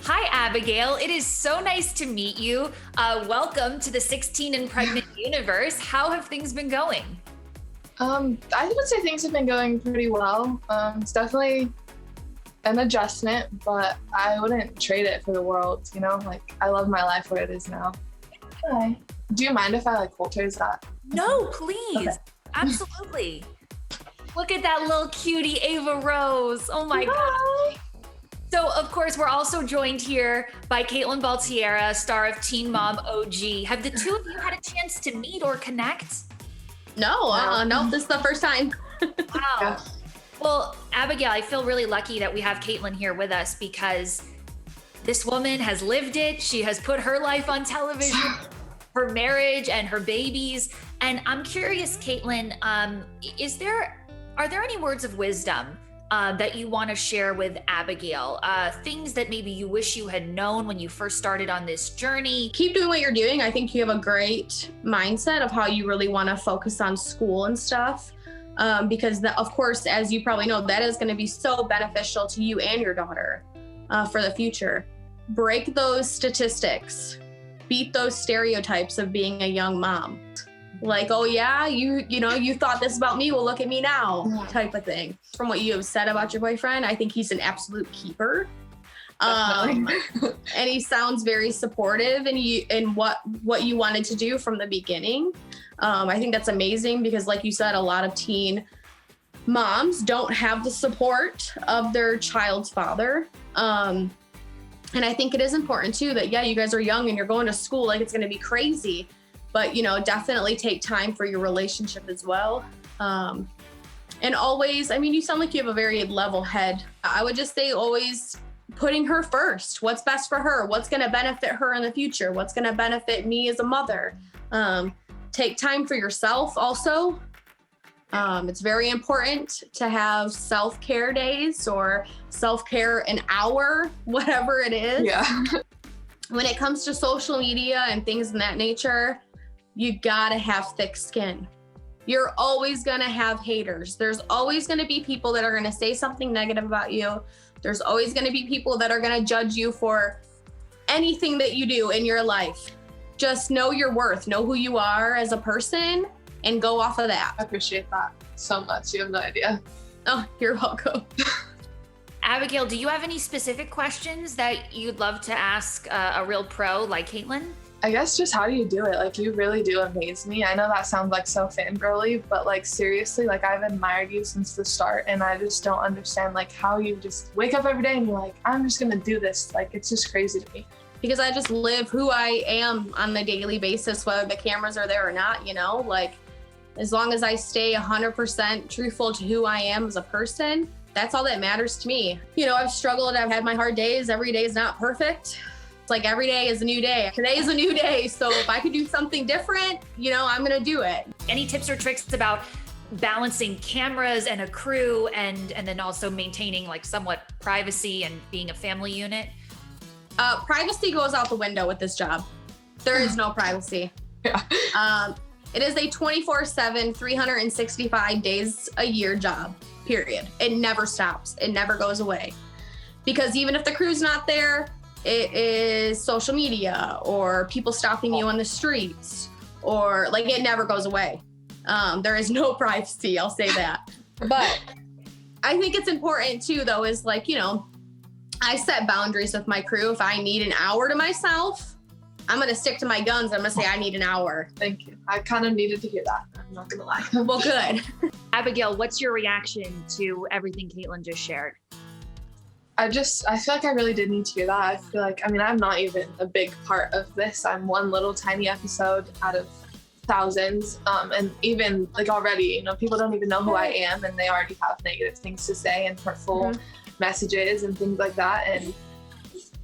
Hi, Abigail. It is so nice to meet you. Welcome to the 16 and Pregnant universe. How have things been going? I would say things have been going pretty well. It's definitely an adjustment, but I wouldn't trade it for the world, Like, I love my life where it is now. Hi. Do you mind if I, alter that? No, please. Okay. Absolutely. Look at that little cutie, Ava Rose. Oh my God. So, of course, we're also joined here by Catelynn Baltierra, star of Teen Mom OG. Have the two of you had a chance to meet or connect? No, this is the first time. Wow. Yeah. Well, Abigail, I feel really lucky that we have Catelynn here with us because this woman has lived it. She has put her life on television, her marriage and her babies. And I'm curious, Catelynn, are there any words of wisdom that you want to share with Abigail? Things that maybe you wish you had known when you first started on this journey? Keep doing what you're doing. I think you have a great mindset of how you really want to focus on school and stuff. Because of course, as you probably know, that is going to be so beneficial to you and your daughter for the future. Break those statistics, beat those stereotypes of being a young mom. Like, oh yeah, you thought this about me, well look at me now, type of thing. From what you have said about your boyfriend, I think he's an absolute keeper. And he sounds very supportive in what you wanted to do from the beginning. I think that's amazing because, like you said, a lot of teen moms don't have the support of their child's father. And I think it is important too that, yeah, you guys are young and you're going to school, like it's going to be crazy, but definitely take time for your relationship as well. And always, you sound like you have a very level head. I would just say always putting her first. What's best for her? What's going to benefit her in the future? What's going to benefit me as a mother? Take time for yourself also. It's very important to have self-care days or self-care an hour, whatever it is. Yeah. When it comes to social media and things in that nature, you gotta have thick skin. You're always gonna have haters. There's always gonna be people that are gonna say something negative about you. There's always gonna be people that are gonna judge you for anything that you do in your life. Just know your worth, know who you are as a person, and go off of that. I appreciate that so much. You have no idea. Oh, you're welcome. Abigail, do you have any specific questions that you'd love to ask a real pro like Catelynn? I guess just how do you do it? Like, you really do amaze me. I know that sounds like so fangirly, but seriously, I've admired you since the start, and I just don't understand how you just wake up every day and you're like, I'm just gonna do this. It's just crazy to me. Because I just live who I am on a daily basis, whether the cameras are there or not, as long as I stay 100% truthful to who I am as a person, that's all that matters to me. I've struggled, I've had my hard days. Every day is not perfect. It's like every day is a new day. Today is a new day. So if I could do something different, I'm gonna do it. Any tips or tricks about balancing cameras and a crew and then also maintaining somewhat privacy and being a family unit? Privacy goes out the window with this job. There is no privacy. Yeah. It is a 24/7, 365 days a year job, period. It never stops. It never goes away. Because even if the crew's not there, it is social media or people stopping you on the streets, or it never goes away. There is no privacy, I'll say that. But I think it's important too, though, is I set boundaries with my crew. If I need an hour to myself, I'm going to stick to my guns. I'm going to say I need an hour. Thank you. I kind of needed to hear that. I'm not going to lie. Well, good. Abigail, what's your reaction to everything Catelynn just shared? I feel like I really did need to hear that. I feel like, I'm not even a big part of this. I'm one little tiny episode out of thousands. And even already, people don't even know who I am, and they already have negative things to say and hurtful messages and things like that. And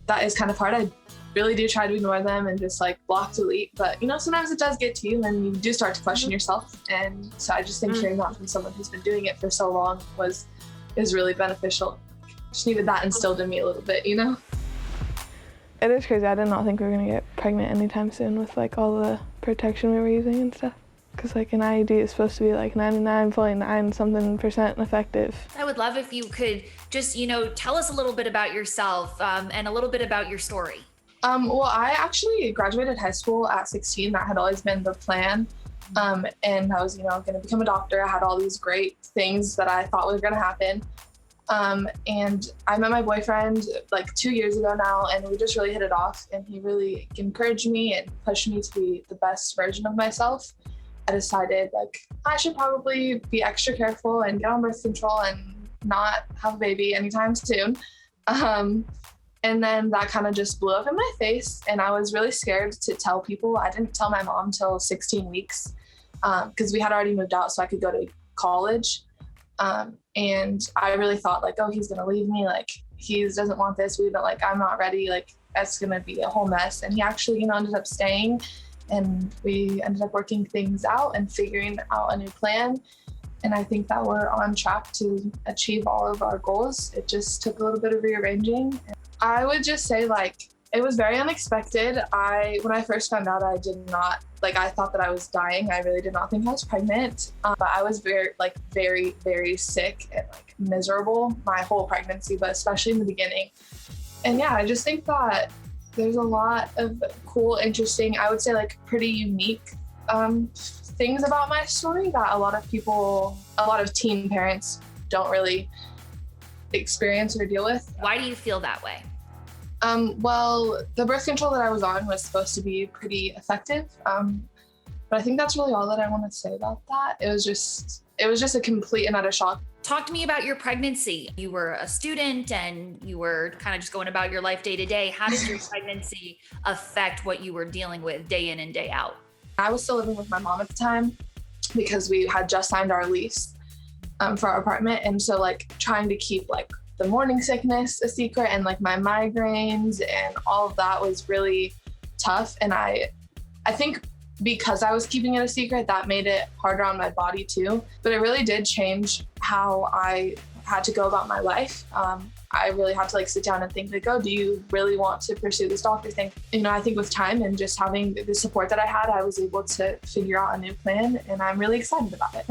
that is kind of hard. I really do try to ignore them and just block, delete. But sometimes it does get to you and you do start to question yourself. And so I just think hearing that from someone who's been doing it for so long is really beneficial. Just needed that instilled in me a little bit, It is crazy. I did not think we were gonna get pregnant anytime soon with all the protection we were using and stuff. because like an IUD is supposed to be like 99.9 something% effective. I would love if you could just, tell us a little bit about yourself and a little bit about your story. Well, I actually graduated high school at 16. That had always been the plan. And I was, going to become a doctor. I had all these great things that I thought were going to happen. And I met my boyfriend like 2 years ago now, and we just really hit it off. And he really encouraged me and pushed me to be the best version of myself. I decided like I should probably be extra careful and get on birth control and not have a baby anytime soon. And then that kind of just blew up in my face, and I was really scared to tell people. I didn't tell my mom till 16 weeks because we had already moved out so I could go to college. And I really thought like, oh, he's going to leave me. Like he doesn't want this. I'm not ready. Like that's going to be a whole mess. And he actually, ended up staying, and we ended up working things out and figuring out a new plan. And I think that we're on track to achieve all of our goals. It just took a little bit of rearranging. I would just say like, it was very unexpected. When I first found out, I did not, I thought that I was dying. I really did not think I was pregnant. But I was very, very sick and miserable my whole pregnancy, but especially in the beginning. And yeah, I just think that there's a lot of cool, interesting, I would say pretty unique things about my story that a lot of teen parents don't really experience or deal with. Why do you feel that way? Well, the birth control that I was on was supposed to be pretty effective. But I think that's really all that I want to say about that. It was just a complete and utter shock. Talk to me about your pregnancy. You were a student and you were kind of just going about your life day to day. How did your pregnancy affect what you were dealing with day in and day out? I was still living with my mom at the time because we had just signed our lease for our apartment. And so trying to keep the morning sickness a secret and my migraines and all of that was really tough. And I think because I was keeping it a secret, that made it harder on my body too. But it really did change how I had to go about my life. I really had to sit down and think do you really want to pursue this doctor thing? I think with time and just having the support that I had, I was able to figure out a new plan, and I'm really excited about it.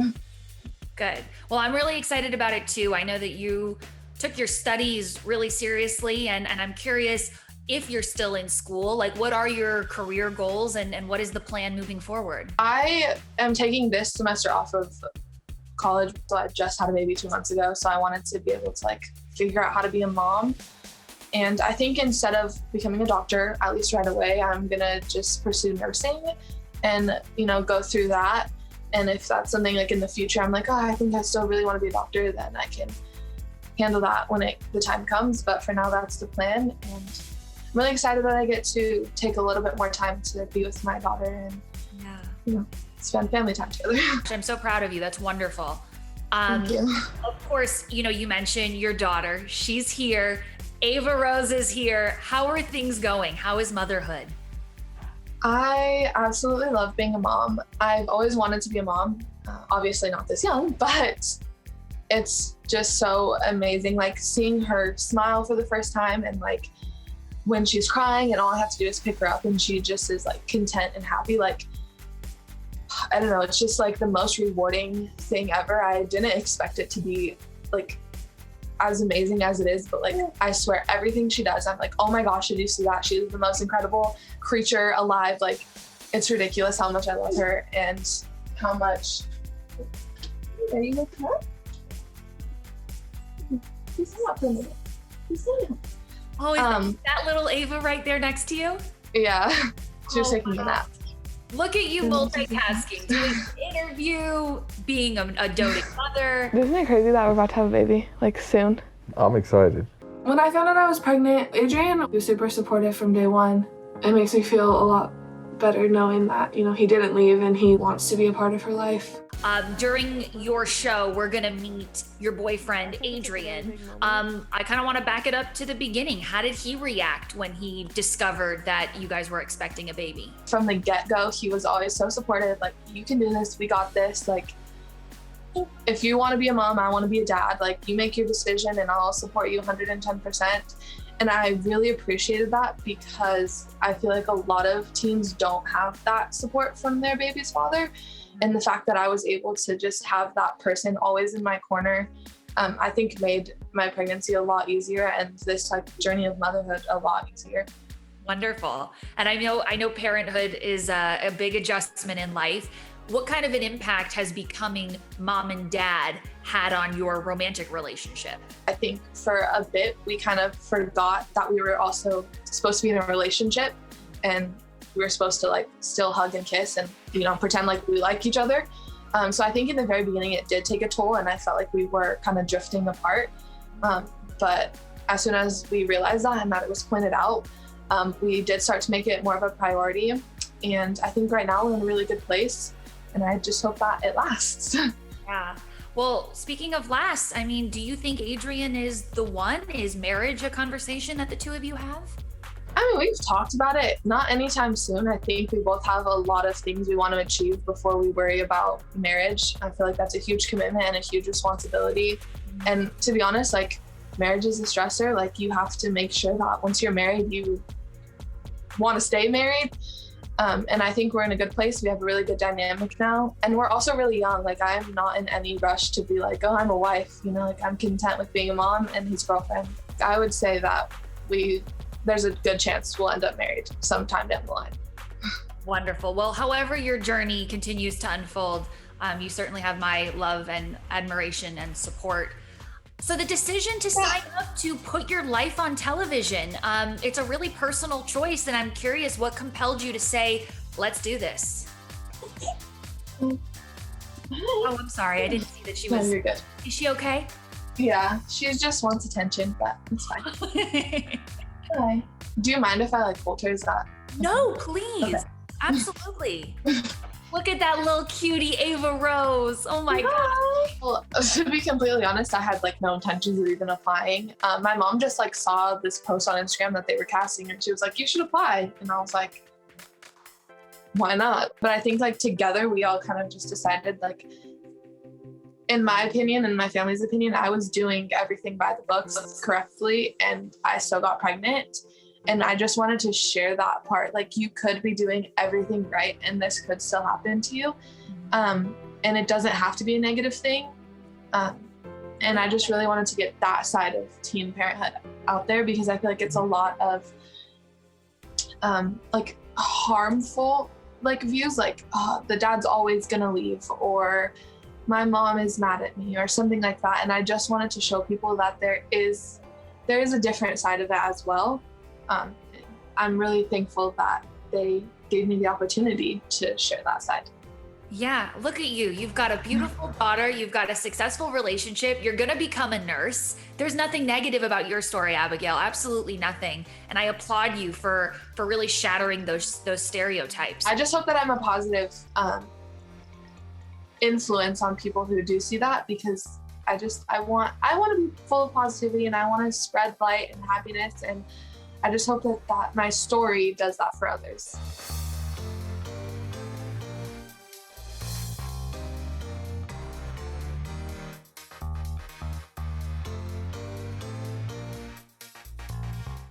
Good. Well, I'm really excited about it too. I know that you took your studies really seriously, and I'm curious if you're still in school, what are your career goals and what is the plan moving forward? I am taking this semester off of college. So I just had a baby 2 months ago. So I wanted to be able to figure out how to be a mom. And I think instead of becoming a doctor, at least right away, I'm going to just pursue nursing and, go through that. And if that's something in the future, I'm I think I still really want to be a doctor, then I can handle that when the time comes. But for now, that's the plan. And I'm really excited that I get to take a little bit more time to be with my daughter and, spend family time together. I'm so proud of you. That's wonderful. Thank you. Of course, you mentioned your daughter. She's here. Ava Rose is here. How are things going? How is motherhood? I absolutely love being a mom. I've always wanted to be a mom. Obviously not this young, but it's just so amazing. Seeing her smile for the first time and when she's crying and all I have to do is pick her up and she just is content and happy. I don't know, it's just the most rewarding thing ever. I didn't expect it to be as amazing as it is, but I swear everything she does, I'm oh my gosh, did you see that? She's the most incredible creature alive. It's ridiculous how much I love her and how much. Are you looking up? He's not for me. He's not. Oh, is that little Ava right there next to you? Yeah, she was taking a nap. Look at you multitasking, doing an interview, being a doting mother. Isn't it crazy that we're about to have a baby, soon? I'm excited. When I found out I was pregnant, Adrian was super supportive from day one. It makes me feel a lot better knowing that, he didn't leave and he wants to be a part of her life. During your show, we're gonna meet your boyfriend, Adrian. I kind of want to back it up to the beginning. How did he react when he discovered that you guys were expecting a baby? From the get-go, he was always so supportive. You can do this, we got this. If you want to be a mom, I want to be a dad. You make your decision and I'll support you 110%. And I really appreciated that because I feel like a lot of teens don't have that support from their baby's father. And the fact that I was able to just have that person always in my corner, I think made my pregnancy a lot easier and this like journey of motherhood a lot easier. Wonderful. And I know parenthood is a big adjustment in life. What kind of an impact has becoming mom and dad had on your romantic relationship? I think for a bit, we kind of forgot that we were also supposed to be in a relationship and we were supposed to like still hug and kiss and, you know, pretend like we like each other. So I think in the very beginning, it did take a toll and I felt like we were kind of drifting apart. But as soon as we realized that and that it was pointed out, we did start to make it more of a priority. And I think right now we're in a really good place. And I just hope that it lasts. Yeah. Well, speaking of lasts, I mean, do you think Adrian is the one? Is marriage a conversation that the two of you have? I mean, we've talked about it, not anytime soon. I think we both have a lot of things we want to achieve before we worry about marriage. I feel like that's a huge commitment and a huge responsibility. And to be honest, like marriage is a stressor. Like you have to make sure that once you're married, you want to stay married. And I think we're in a good place. We have a really good dynamic now. And we're also really young. Like I am not in any rush to be like, oh, I'm a wife, you know, like I'm content with being a mom and his girlfriend. I would say that there's a good chance we'll end up married sometime down the line. Wonderful. Well, however your journey continues to unfold, you certainly have my love and admiration and support. So the decision to sign up to put your life on television, it's a really personal choice. And I'm curious what compelled you to say, let's do this. Oh, I'm sorry. I didn't see that she was. No, you're good. Is she okay? Yeah, she just wants attention, but it's fine. Hi. Do you mind if I like filters that? No, please. Okay. Absolutely. Look at that little cutie Ava Rose. Oh my God. Well, to be completely honest, I had like no intentions of even applying. My mom just like saw this post on Instagram that they were casting and she was like, you should apply. And I was like, why not? But I think like together we all kind of just decided like, in my opinion and my family's opinion, I was doing everything by the books correctly and I still got pregnant. And I just wanted to share that part. Like you could be doing everything right and this could still happen to you. And it doesn't have to be a negative thing. And I just really wanted to get that side of teen parenthood out there because I feel like it's a lot of like harmful like views like, oh, the dad's always gonna leave or my mom is mad at me or something like that. And I just wanted to show people that there is a different side of it as well. I'm really thankful that they gave me the opportunity to share that side. Yeah, look at you. You've got a beautiful daughter. You've got a successful relationship. You're going to become a nurse. There's nothing negative about your story, Abigail. Absolutely nothing. And I applaud you for really shattering those stereotypes. I just hope that I'm a positive influence on people who do see that because I want to be full of positivity and I want to spread light and happiness and I just hope that my story does that for others.